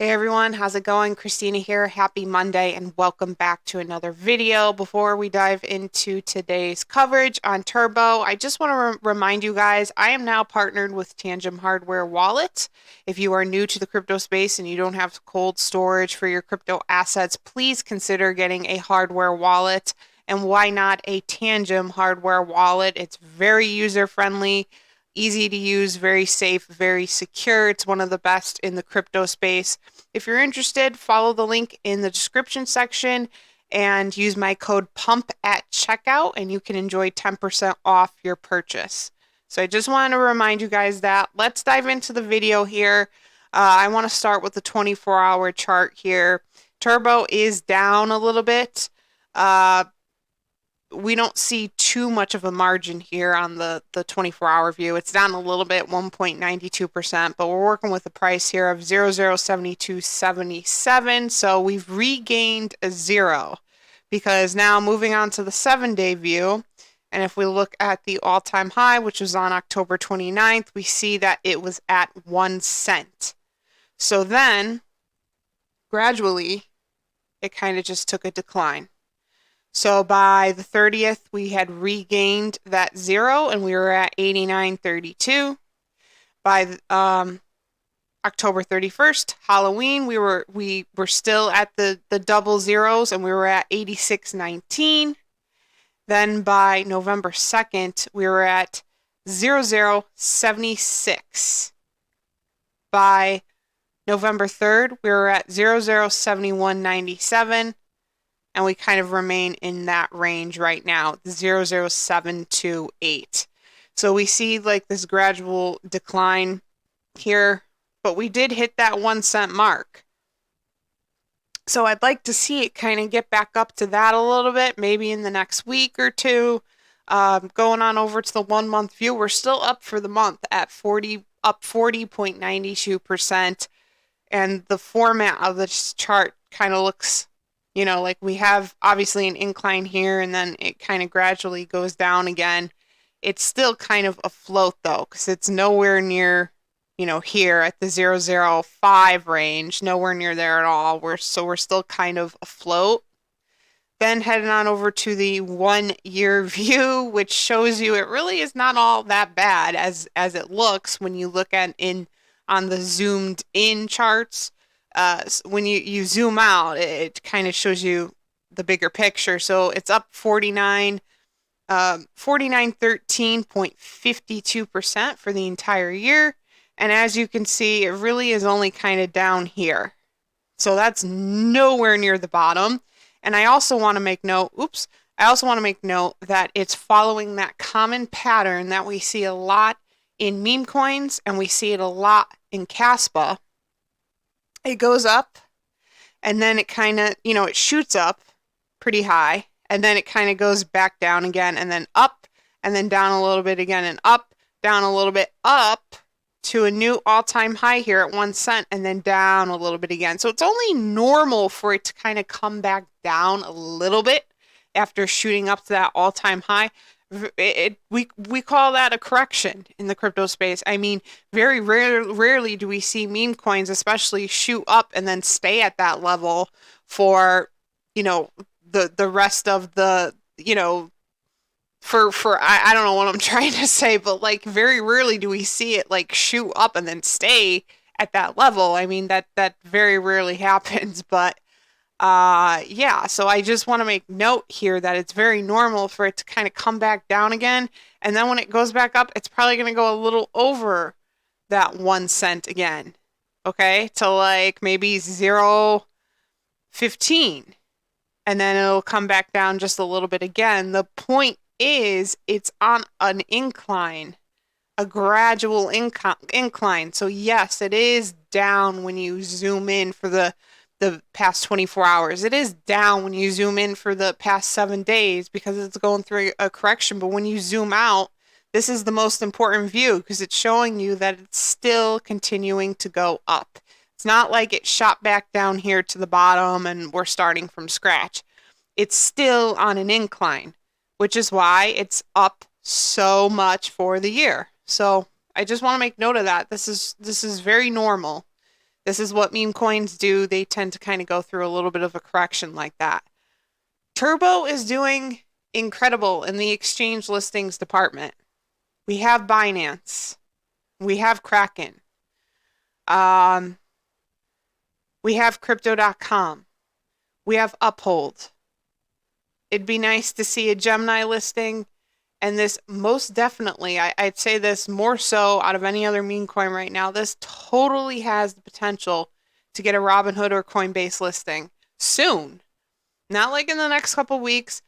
Hey everyone, how's it going? Christina here. Happy Monday and welcome back to another video. Before we dive into today's coverage on Turbo, I just want to remind you guys, I am now partnered with Tangent Hardware Wallet. If you are new to the crypto space and you don't have cold storage for your crypto assets, please consider getting a hardware wallet. And why not a Tangent hardware wallet? It's very user friendly, easy to use, very safe, very secure. It's one of the best in the crypto space. If you're interested, follow the link in the description section and use my code PUMP at checkout, and you can enjoy 10% off your purchase. So I just want to remind you guys that. Let's dive into the video here. I want to start with the 24-hour chart here. Turbo is down a little bit. We don't see too much of a margin here on the 24-hour view. It's down a little bit, 1.92%, but we're working with a price here of 0072.77. So we've regained a zero because now moving on to the 7-day view, and if we look at the all-time high, which was on October 29th, we see that it was at 1 cent. So then gradually it kind of just took a decline. So by the 30th, we had regained that zero and we were at 89.32. By October 31st, Halloween, we were still at the double zeros and we were at 86.19. Then by November 2nd, we were at 0076. By November 3rd, we were at 0071.97. And we kind of remain in that range right now, 00728. So we see like this gradual decline here, but we did hit that 1 cent mark. So I'd like to see it kind of get back up to that a little bit, maybe in the next week or two. Going on over to the 1 month view, we're still up for the month at up 40.92%. And the format of this chart kind of looks, you know, like we have obviously an incline here and then it kind of gradually goes down again. It's still kind of afloat though, because it's nowhere near, you know, here at the 005 range, nowhere near there at all. We're still kind of afloat. Then heading on over to the 1 year view, which shows you it really is not all that bad as it looks when you look at on the zoomed in charts. When you zoom out, it kind of shows you the bigger picture. So it's up 4913.52% for the entire year. And as you can see, it really is only kind of down here. So that's nowhere near the bottom. And I also want to make note, that it's following that common pattern that we see a lot in meme coins and we see it a lot in Caspa. It goes up and then it kind of, you know, it shoots up pretty high and then it kind of goes back down again and then up and then down a little bit again and up, down a little bit, up to a new all-time high here at 1 cent and then down a little bit again. So it's only normal for it to kind of come back down a little bit after shooting up to that all-time high. We call that a correction in the crypto space. I mean, very rarely do we see meme coins, especially shoot up and then stay at that level for, you know, the rest of the, you know, for I don't know what I'm trying to say, but like very rarely do we see it like shoot up and then stay at that level. I mean, that very rarely happens, but yeah, so I just want to make note here that it's very normal for it to kind of come back down again. And then when it goes back up, it's probably going to go a little over that 1 cent again. Okay, to like maybe 0.15. And then it'll come back down just a little bit again. The point is it's on an incline, a gradual incline. So yes, it is down when you zoom in for the past 24 hours. It is down when you zoom in for the past 7 days because it's going through a correction. But when you zoom out, this is the most important view because it's showing you that it's still continuing to go up. It's not like it shot back down here to the bottom and we're starting from scratch. It's still on an incline, which is why it's up so much for the year. So I just want to make note of that. This is very normal This is what meme coins do. They tend to kind of go through a little bit of a correction like that. Turbo is doing incredible in the exchange listings department. We have Binance. We have Kraken. Um, we have crypto.com. We have Uphold. It'd be nice to see a Gemini listing. And this most definitely, I'd say this more so out of any other meme coin right now, this totally has the potential to get a Robinhood or Coinbase listing soon. Not like in the next couple weeks,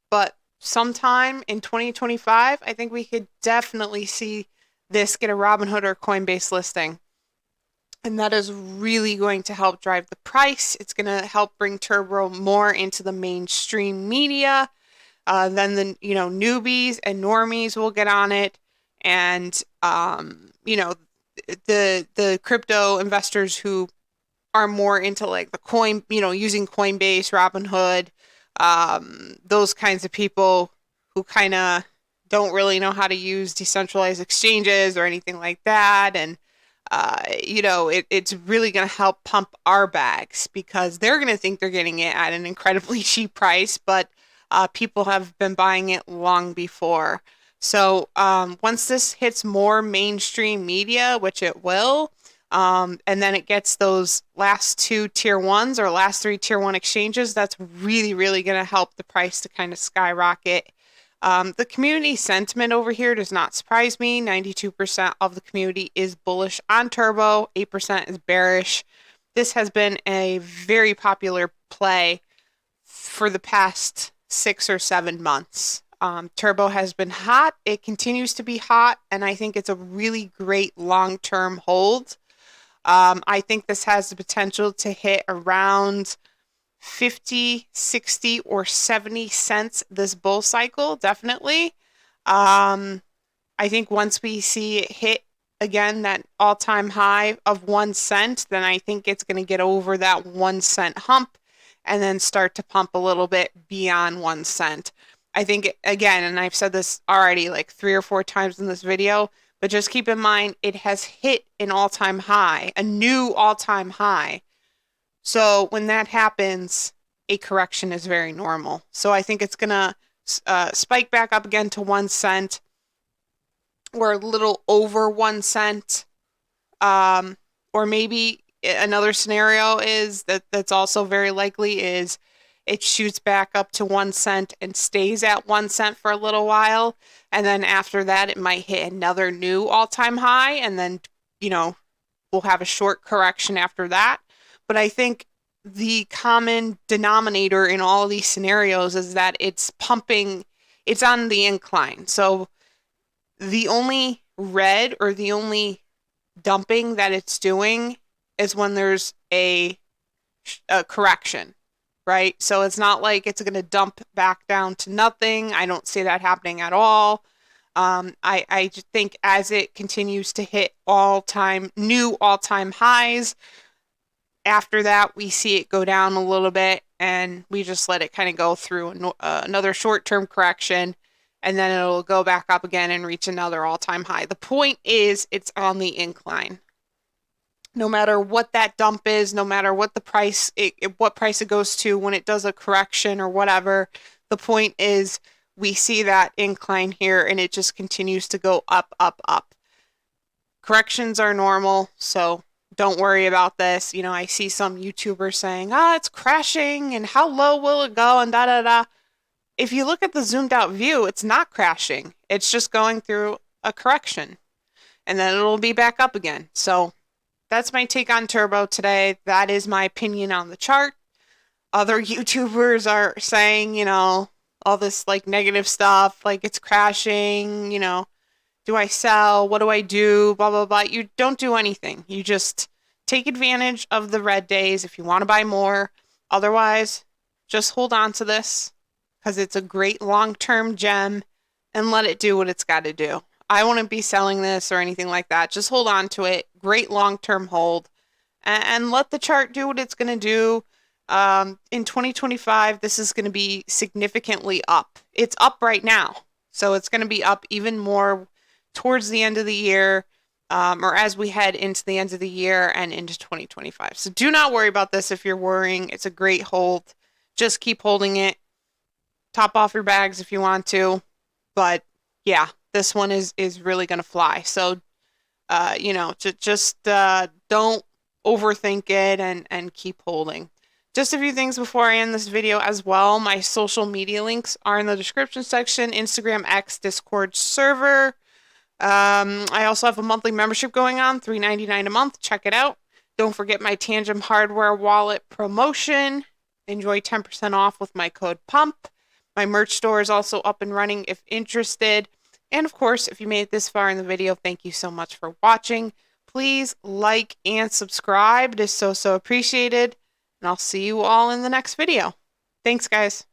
but sometime in 2025, I think we could definitely see this get a Robinhood or Coinbase listing. And that is really going to help drive the price. It's going to help bring Turbo more into the mainstream media. Then the newbies and normies will get on it, and the crypto investors who are more into like the coin, using Coinbase, Robinhood, those kinds of people who kind of don't really know how to use decentralized exchanges or anything like that, and it's really going to help pump our bags because they're going to think they're getting it at an incredibly cheap price, but people have been buying it long before. So once this hits more mainstream media, which it will, and then it gets those last two tier ones or last three tier one exchanges, that's really, really going to help the price to kind of skyrocket. The community sentiment over here does not surprise me. 92% of the community is bullish on Turbo, 8% is bearish. This has been a very popular play for the past 6 or 7 months. Turbo has been hot. It continues to be hot, and I think it's a really great long-term hold. I think this has the potential to hit around 50, 60, or 70 cents this bull cycle, definitely. I think once we see it hit again that all-time high of 1 cent, then I think it's going to get over that 1 cent hump and then start to pump a little bit beyond 1 cent. I think, again, and I've said this already like 3 or 4 times in this video, but just keep in mind it has hit an all-time high, a new all-time high. So when that happens, a correction is very normal. So I think it's going to spike back up again to 1 cent or a little over 1 cent. Or maybe another scenario is that's also very likely is it shoots back up to 1 cent and stays at 1 cent for a little while. And then after that, it might hit another new all-time high. And then, we'll have a short correction after that. But I think the common denominator in all of these scenarios is that it's pumping, it's on the incline. So the only red or the only dumping that it's doing is when there's a correction, right? So it's not like it's going to dump back down to nothing. I don't see that happening at all. I just think as it continues to hit new all-time highs, after that, we see it go down a little bit and we just let it kind of go through another short-term correction, and then it'll go back up again and reach another all-time high. The point is it's on the incline. No matter what that dump is, no matter what the price, what price it goes to when it does a correction or whatever, the point is we see that incline here and it just continues to go up, up, up. Corrections are normal, so don't worry about this. I see some YouTubers saying, it's crashing and how low will it go and da da da. If you look at the zoomed out view, it's not crashing. It's just going through a correction and then it'll be back up again. So that's my take on Turbo today. That is my opinion on the chart. Other YouTubers are saying, all this like negative stuff, like it's crashing, do I sell? What do I do? Blah, blah, blah. You don't do anything. You just take advantage of the red days if you want to buy more. Otherwise, just hold on to this because it's a great long-term gem and let it do what it's got to do. I wouldn't be selling this or anything like that. Just hold on to it. Great long-term hold and let the chart do what it's going to do. In 2025, this is going to be significantly up. It's up right now. So it's going to be up even more towards the end of the year. or as we head into the end of the year and into 2025. So do not worry about this if you're worrying. It's a great hold. Just keep holding it. Top off your bags if you want to. But yeah, this one is really going to fly. So just don't overthink it and keep holding. Just a few things before I end this video as well. My social media links are in the description section, Instagram, X, Discord server. I also have a monthly membership going on, $3.99 a month. Check it out. Don't forget my Tangent hardware wallet promotion. Enjoy 10% off with my code PUMP. My merch store is also up and running if interested. And of course, if you made it this far in the video, thank you so much for watching. Please like and subscribe. It is so appreciated. And I'll see you all in the next video. Thanks, guys.